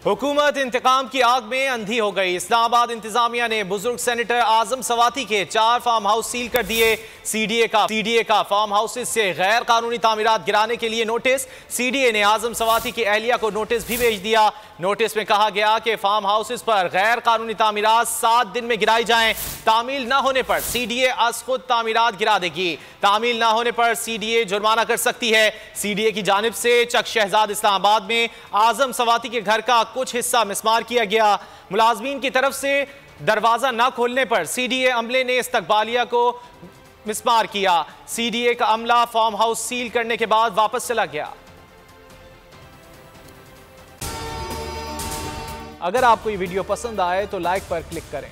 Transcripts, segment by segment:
हुकूमत इंतकाम की आग में अंधी हो गई। इस्लामाबाद इंतजामिया ने बुजुर्ग सेनेटर आजम सवाती के 4 फार्म हाउस सील कर दिए। सीडीए का फार्म हाउसेज से गैर कानूनी तामीरात गिराने के लिए नोटिस। सीडीए ने आजम सवाती की अहलिया को नोटिस भी भेज दिया। नोटिस में कहा गया कि फार्म हाउसेज पर गैर कानूनी तामीरात 7 दिन में गिराई जाएं। तामील न होने पर सीडीए अज खुद तामीरात गिरा देगी। तामील न होने पर सीडीए जुर्माना कर सकती है। सीडीए की जानिब से चक शहजाद इस्लामाबाद में आजम सवाती के घर का कुछ हिस्सा मिसमार किया गया। मुलाजमीन की तरफ से दरवाजा न खोलने पर सीडीए अमले ने इस्तकबालिया को मिसमार किया। सीडीए का अमला फार्म हाउस सील करने के बाद वापस चला गया। अगर आपको ये वीडियो पसंद आए तो लाइक पर क्लिक करें।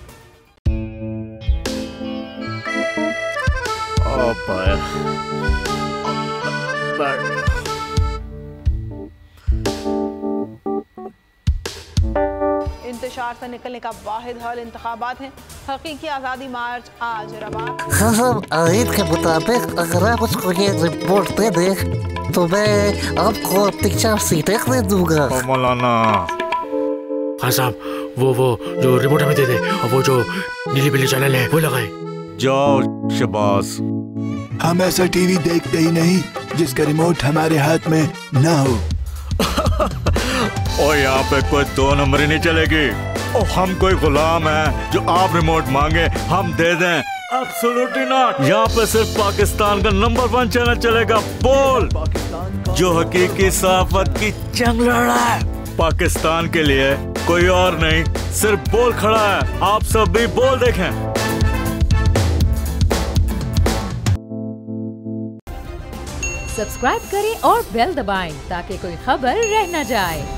इंतशार से निकलने का वाहिद हल इंतखाबात हैं। हकीकी आज़ादी मार्च आज रवा। हम आईन के मुताबिक अगर आप उसको ये रिपोर्ट दे दें तो मैं आपको अपनी 4 सीटें दे दूंगा। मौलाना हाँ साहब, वो जो रिमोट हमें दे दे और वो जो नीली पीली चैनल है वो लगाए। जाओ शबास। हम ऐसा टीवी देखते ही नहीं जिसका रिमोट हमारे हाथ में ना हो। और यहाँ पे कोई 2 नंबर ही नहीं चलेगी। और हम कोई गुलाम है जो आप रिमोट मांगे हम दे दें? Absolutely not. यहाँ पे सिर्फ पाकिस्तान का नंबर 1 चैनल चलेगा, बोल, जो हकीकी सहाफत की जंग लड़ रहा है। पाकिस्तान के लिए कोई और नहीं, सिर्फ बोल खड़ा है। आप सब भी बोल देखें। सब्सक्राइब करें और बेल दबाएं ताकि कोई खबर रह न जाए।